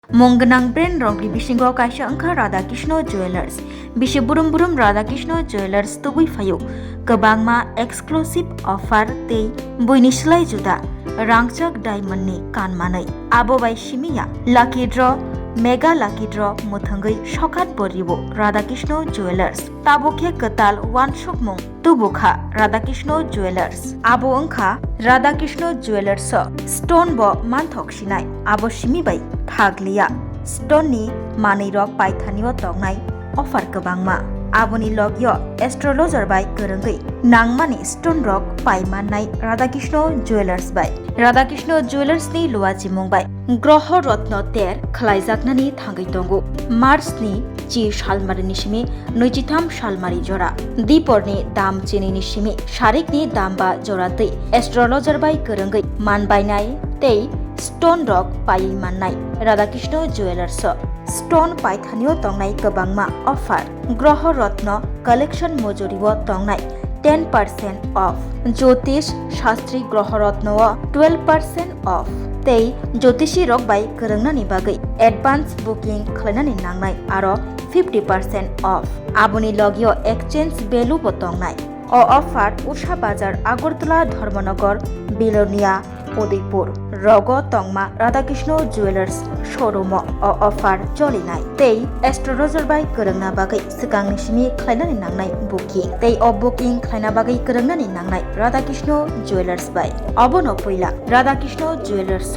Mongganang brand rongri bisingo kaisa angka Radhakrishna Jewelers. Bisi burum-burum Radhakrishna Jewelers tubui fayo. Kebangma exclusive offer tei buini selai juda. Rangchak diamond ni kan manai. Abo bai shimiya. Lucky draw Mega Lucky Draw muthangai shokat boribo Radhakrishna Jewelers. Tabokhe ketal one shop mong tubukha Radhakrishna Jewelers. Abo angkha Radhakrishna Jewelers stone bo manthok sinai. Abo shimi bai phaglia stone ni manei rok paithaniyo tongnai offer kebangma. Aboni logyo astrologer bai kerengai nangmani stone rock paimannai Radhakrishna Jewelers bai. Radhakrishna Jewelers ni luaji mungbai groho rotno ter khlaijaknani thangai tongo. March ni chi shalmari ni simi 23 shalmari jora. Dipor ni dam chini ni simi sharik ni dam ba jora tei astrologer bai kerengai manbainai tei stone rock pai mannai Radhakrishna Jewelers stone paithaniyo tongnai kebangma offer groho rotno collection mojoriwo tongnai 10% off Jyotish Shastri groho rotno 12% off tei Jyotishi rok bai kerengnani bagai advance booking khlainani nangnai aro 50% off aboni logio exchange value bo tongnai o offer Usha Bazar Agartala Dharmanagar Bilonia Udaipur Rogo Tongma Radhakrishna Jewelers showroom o offer jolinai tei astrologer bai kerengna bagai sikangni simi khlainani nangnai booking tei o booking khlaina bagai kerengnani nangnai Radhakrishna Jewelers bai abono poila Radhakrishna Jewelers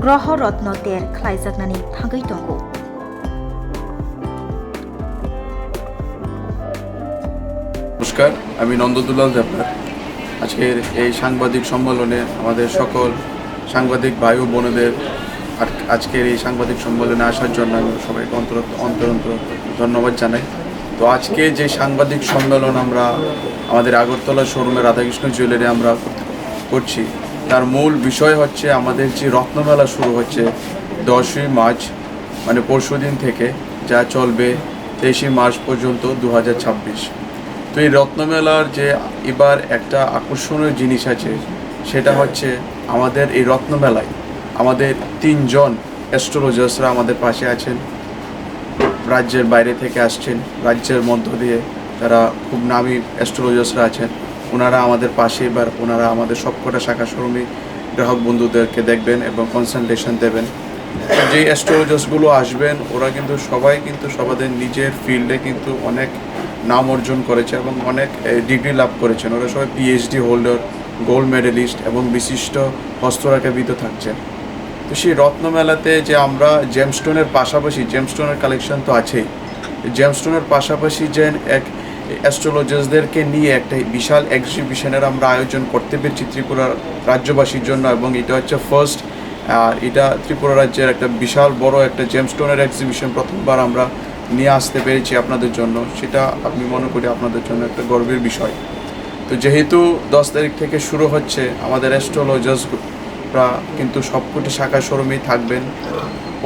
groho rotno ter khlaijaknani thangai tongo নমস্কার আমি নন্দদুলাল দেবনাথ আজকের এই সাংবাদিক সম্মেলনে আমাদের সকল সাংবাদিক ভাই ও বোনেদের আজকের এই সাংবাদিক সম্মেলনে আসার জন্য আমি সবাইকে অন্তর ধন্যবাদ জানাই। তো আজকে যে সাংবাদিক সম্মেলন আমরা আমাদের আগরতলা শোরুমে রাধাকৃষ্ণ জুয়েলারি আমরা করছি তার মূল বিষয় হচ্ছে আমাদের যে রত্নমেলা শুরু হচ্ছে 10ই মার্চ মানে পরশুদিন থেকে যা চলবে 23 মার্চ পর্যন্ত 2026। তো এই রত্নমেলার যে এবার একটা আকর্ষণীয় জিনিস আছে সেটা হচ্ছে আমাদের এই রত্নমেলায় আমাদের 3 জন অ্যাস্ট্রোলজার্সরা আমাদের পাশে আছেন, রাজ্যের বাইরে থেকে আসছেন, রাজ্যের মধ্য দিয়ে যারা খুব নামী অ্যাস্ট্রোলজার্সরা আছেন ওনারা আমাদের পাশে এবার ওনারা আমাদের সবকটা শাখা শোরুমে গ্রাহক বন্ধুদেরকে দেখবেন এবং কনসালটেশন দেবেন। যে অ্যাস্ট্রোলজার্সগুলো আসবেন ওরা কিন্তু সবাই কিন্তু সবাদের নিজের ফিল্ডে কিন্তু অনেক নাম অর্জন করেছে এবং অনেক ডিগ্রি লাভ করেছেন। ওরা সবাই পিএইচডি হোল্ডার, গোল্ড মেডেলিস্ট এবং বিশিষ্ট হস্তরেখাবিদ থাকছেন। তো সেই রত্নমেলাতে যে আমরা জেমস্টোনের পাশাপাশি জেমস্টোনের কালেকশন তো আছেই, জেমস্টোনের পাশাপাশি যে এক অ্যাস্ট্রোলজার্সদেরকে নিয়ে একটা বিশাল এক্সিবিশনের আমরা আয়োজন করতে পেরেছি ত্রিপুরার রাজ্যবাসীর জন্য এবং এটা হচ্ছে ফার্স্ট। আর এটা ত্রিপুরা রাজ্যের একটা বিশাল বড় একটা জেমস্টোনের এক্সিবিশন প্রথমবার আমরা নিয়ে আসতে পেরেছি আপনাদের জন্য, সেটা আমি মনে করি আপনাদের জন্য একটা গর্বের বিষয়। তো যেহেতু 10 তারিখ থেকে শুরু হচ্ছে আমাদের অ্যাস্ট্রোলজার্সরা কিন্তু সবকটি শাখা শোরুমেই থাকবেন।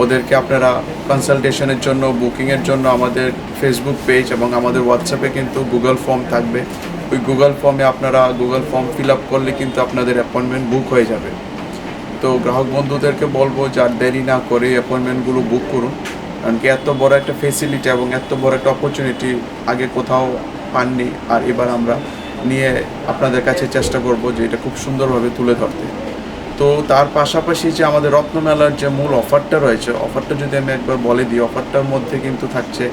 ওদেরকে আপনারা কনসালটেশনের জন্য বুকিংয়ের জন্য আমাদের ফেসবুক পেজ এবং আমাদের হোয়াটসঅ্যাপে কিন্তু গুগল ফর্ম থাকবে। ওই গুগল ফর্মে আপনারা গুগল ফর্ম ফিল আপ করলে কিন্তু আপনাদের অ্যাপয়েন্টমেন্ট বুক হয়ে যাবে। তো গ্রাহক বন্ধুদেরকে বলবো যে আর দেরি না করে অ্যাপয়েন্টমেন্টগুলো বুক করুন, কারণ কি এত বড় একটা ফেসিলিটি এবং এত বড় একটা অপরচুনিটি আগে কোথাও পাননি। আর এবার আমরা নিয়ে আপনাদের কাছে চেষ্টা করব যে এটা খুব সুন্দরভাবে তুলে ধরতে। তো তার পাশাপাশি যে আমাদের রত্নমেলার যে মূল অফারটা রয়েছে, অফারটা যদি আমি একবার বলে দিই, অফারটার মধ্যে কিন্তু থাকছে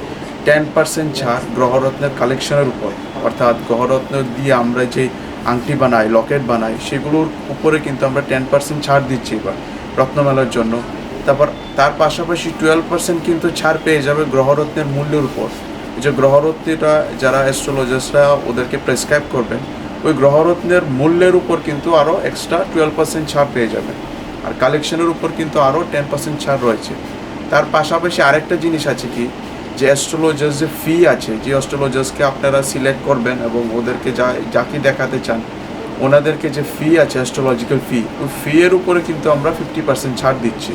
10% ছাড় গ্রহরত্নের কালেকশনের উপর। অর্থাৎ গ্রহরত্ন দিয়ে আমরা যে আংটি বানাই, লকেট বানাই, সেগুলোর উপরে কিন্তু আমরা 10% ছাড় দিচ্ছি এবার রত্নমেলার জন্য। তারপর তার পাশাপাশি 12% কিন্তু ছাড় পেয়ে যাবে গ্রহরত্নের মূল্যের উপর। যে গ্রহরত্নটা যারা অ্যাস্ট্রোলজার্সরা ওদেরকে প্রেসক্রাইব করবেন ওই গ্রহরত্নের মূল্যের উপর কিন্তু আরও এক্সট্রা 12% ছাড় পেয়ে যাবেন। আর কালেকশনের উপর কিন্তু আরও 10% ছাড় রয়েছে। তার পাশাপাশি আরেকটা জিনিস আছে কি, যে অ্যাস্ট্রোলজার্স যে ফি আছে, যে অ্যাস্ট্রোলজার্সকে আপনারা সিলেক্ট করবেন এবং ওদেরকে যাকে দেখাতে চান ওনাদেরকে যে ফি আছে অ্যাস্ট্রোলজিক্যাল ফি, ওই ফি এর উপরে কিন্তু আমরা 50% ছাড় দিচ্ছি।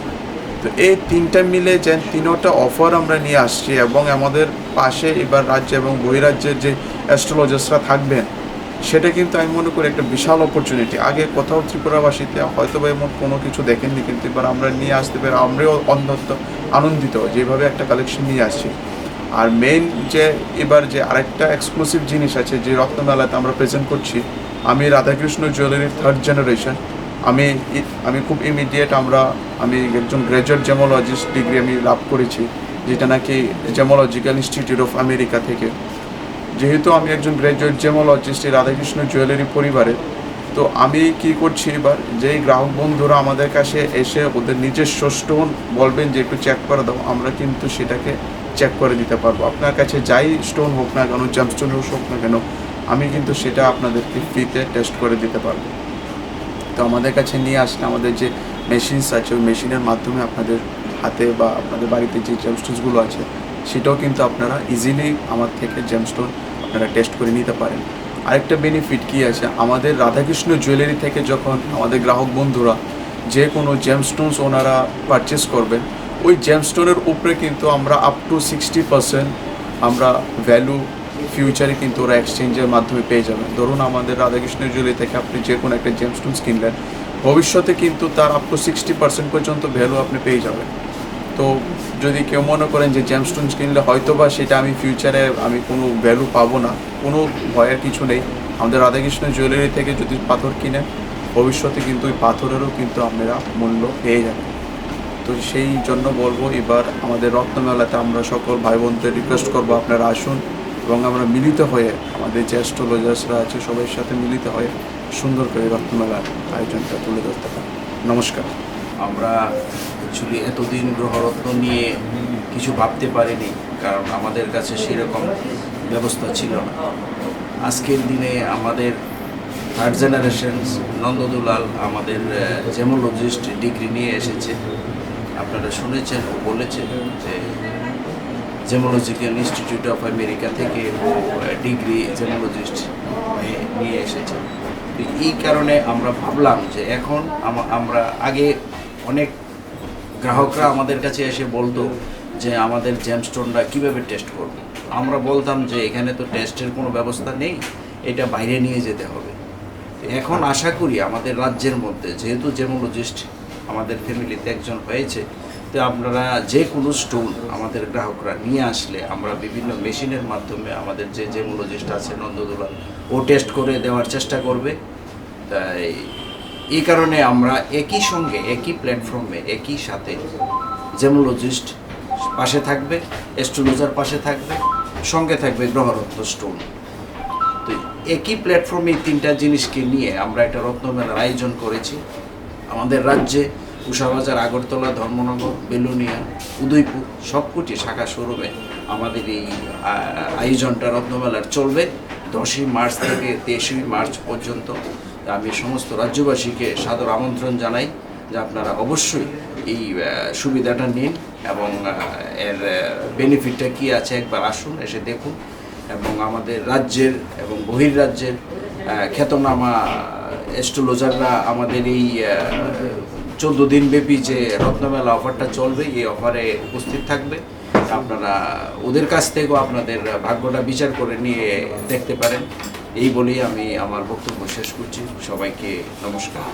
তো এই তিনটা মিলে যে তিনটা অফার আমরা নিয়ে আসছি এবং আমাদের পাশে এবার রাজ্য এবং বহিরাজ্যের যে অ্যাস্ট্রোলজার্সরা থাকবেন সেটা কিন্তু আমি মনে করি একটা বিশাল অপরচুনিটি। আগে কোথাও ত্রিপুরাবাসীতে হয়তো বা এমন কোনো কিছু দেখেননি, কিন্তু এবার আমরা নিয়ে আসতে পারি, আমরাও অন্তত আনন্দিত যেভাবে একটা কালেকশন নিয়ে আসছি। আর মেইন যে এবার যে আরেকটা এক্সক্লুসিভ জিনিস আছে যে রত্নমেলাতে আমরা প্রেজেন্ট করছি, আমি রাধাকৃষ্ণ জুয়েলারির 3rd জেনারেশন। আমি খুব ইমিডিয়েট আমি একজন গ্র্যাজুয়েট জেমোলজিস্ট ডিগ্রি আমি লাভ করেছি, যেটা নাকি জেমোলজিক্যাল ইনস্টিটিউট অফ আমেরিকা থেকে। যেহেতু আমি একজন গ্র্যাজুয়েট জেমোলজিস্ট এই রাধাকৃষ্ণ জুয়েলারি পরিবারে, তো আমি কি করছি এবার, যেই গ্রাহক বন্ধুরা আমাদের কাছে এসে ওদের নিজস্ব স্টোন বলবেন যে একটু চেক করে দাও, আমরা কিন্তু সেটাকে চেক করে দিতে পারবো। আপনার কাছে যাই স্টোন হোক না কেন, জেমস্টোন হোক না কেন, আমি কিন্তু সেটা আপনাদেরকে ফ্রিতে টেস্ট করে দিতে পারবো। তো আমাদের কাছে নিয়ে আসলে আমাদের যে মেশিনস আছে, ওই মেশিনের মাধ্যমে আপনাদের হাতে বা আপনাদের বাড়িতে যে জেমস্টোনসগুলো আছে সেটাও কিন্তু আপনারা ইজিলি আমার থেকে জেমস্টোন আপনারা টেস্ট করে নিতে পারেন। আরেকটা বেনিফিট কী আছে, আমাদের রাধাকৃষ্ণ জুয়েলারি থেকে যখন আমাদের গ্রাহক বন্ধুরা যে কোনো জেমস্টোনস ওনারা পারচেস করবেন, ওই জেমস্টোনের উপরে কিন্তু আমরা আপ টু 60% আমরা ভ্যালু ফিউচারে কিন্তু ওরা এক্সচেঞ্জের মাধ্যমে পেয়ে যাবেন। ধরুন আমাদের রাধাকৃষ্ণ জুয়েলারি থেকে আপনি যে কোনো একটা জেমস্টোনস কিনলেন, ভবিষ্যতে কিন্তু তার আপ টু 60% পর্যন্ত ভ্যালু আপনি পেয়ে যাবেন। তো যদি কেউ মনে করেন যে জেমস্টোনস কিনলে হয়তো বা সেটা আমি ফিউচারে আমি কোনো ভ্যালু পাবো না, কোনো ভয়ের কিছু নেই। আমাদের রাধাকৃষ্ণ জুয়েলারি থেকে যদি পাথর কিনেন, ভবিষ্যতে কিন্তু ওই পাথরেরও কিন্তু আপনারা মূল্য পেয়ে যাবেন। তো সেই জন্য বলবো, এবার আমাদের রত্নমেলাতে আমরা সকল ভাই বোনদের রিকোয়েস্ট করবো আপনারা আসুন এবং আমরা মিলিত হয়ে আমাদের যে অ্যাস্ট্রোলজার্সরা আছে সবার সাথে মিলিত হয়ে সুন্দর করে রত্নমেলার আয়োজনটা তুলে ধরতে পারি। নমস্কার। আমরা অ্যাকচুয়ালি এতদিন গ্রহরত্ন নিয়ে কিছু ভাবতে পারিনি, কারণ আমাদের কাছে সেরকম ব্যবস্থা ছিল না। আজকের দিনে আমাদের 3rd জেনারেশন নন্দদুলাল আমাদের জেমোলজিস্ট ডিগ্রি নিয়ে এসেছে। আপনারা শুনেছেন, ও বলেছে যে জেমোলজিক্যাল ইনস্টিটিউট অফ আমেরিকা থেকে ও ডিগ্রি জেমোলজিস্ট নিয়ে এসেছে। তো এই কারণে আমরা ভাবলাম যে এখন আমরা আগে অনেক গ্রাহকরা আমাদের কাছে এসে বলতো যে আমাদের জেমস্টোনটা কীভাবে টেস্ট করব। আমরা বলতাম যে এখানে তো টেস্টের কোনো ব্যবস্থা নেই, এটা বাইরে নিয়ে যেতে হবে। এখন আশা করি আমাদের রাজ্যের মধ্যে, যেহেতু জেমোলজিস্ট আমাদের ফ্যামিলিতে একজন হয়েছে, তো আপনারা যে কোনো স্টোন আমাদের গ্রাহকরা নিয়ে আসলে আমরা বিভিন্ন মেশিনের মাধ্যমে আমাদের যে জেমোলজিস্ট আছে নন্দদুলাল, ও টেস্ট করে দেওয়ার চেষ্টা করবে। তাই এই কারণে আমরা একই সঙ্গে একই প্ল্যাটফর্মে একই সাথে জেমোলজিস্ট পাশে থাকবে, অ্যাস্ট্রোলজার পাশে থাকবে, সঙ্গে থাকবে গ্রহরত্ন স্টোন। তো একই প্ল্যাটফর্মে এই 3টা জিনিসকে নিয়ে আমরা একটা রত্নমেলার আয়োজন করেছি। আমাদের রাজ্যে উষাবাজার, আগরতলা, ধর্মনগর, বেলুনিয়া, উদয়পুর সবকটি শাখা শোরুমে আমাদের এই আয়োজনটা রত্নমেলার চলবে 10ই মার্চ থেকে 23 মার্চ পর্যন্ত। আমি সমস্ত রাজ্যবাসীকে সাদর আমন্ত্রণ জানাই যে আপনারা অবশ্যই এই সুবিধাটা নিন এবং এর বেনিফিটটা কী আছে একবার আসুন, এসে দেখুন। এবং আমাদের রাজ্যের এবং বহির্রাজ্যের খ্যাতনামা অ্যাস্ট্রোলজাররা আমাদের এই 14 দিন ব্যাপী যে রত্নমেলা অফারটা চলবে, এই অফারে উপস্থিত থাকবে। আপনারা ওদের কাছ থেকেও আপনাদের ভাগ্যটা বিচার করে নিয়ে দেখতে পারেন। এই বলেই আমি আমার বক্তব্য শেষ করছি। সবাইকে নমস্কার।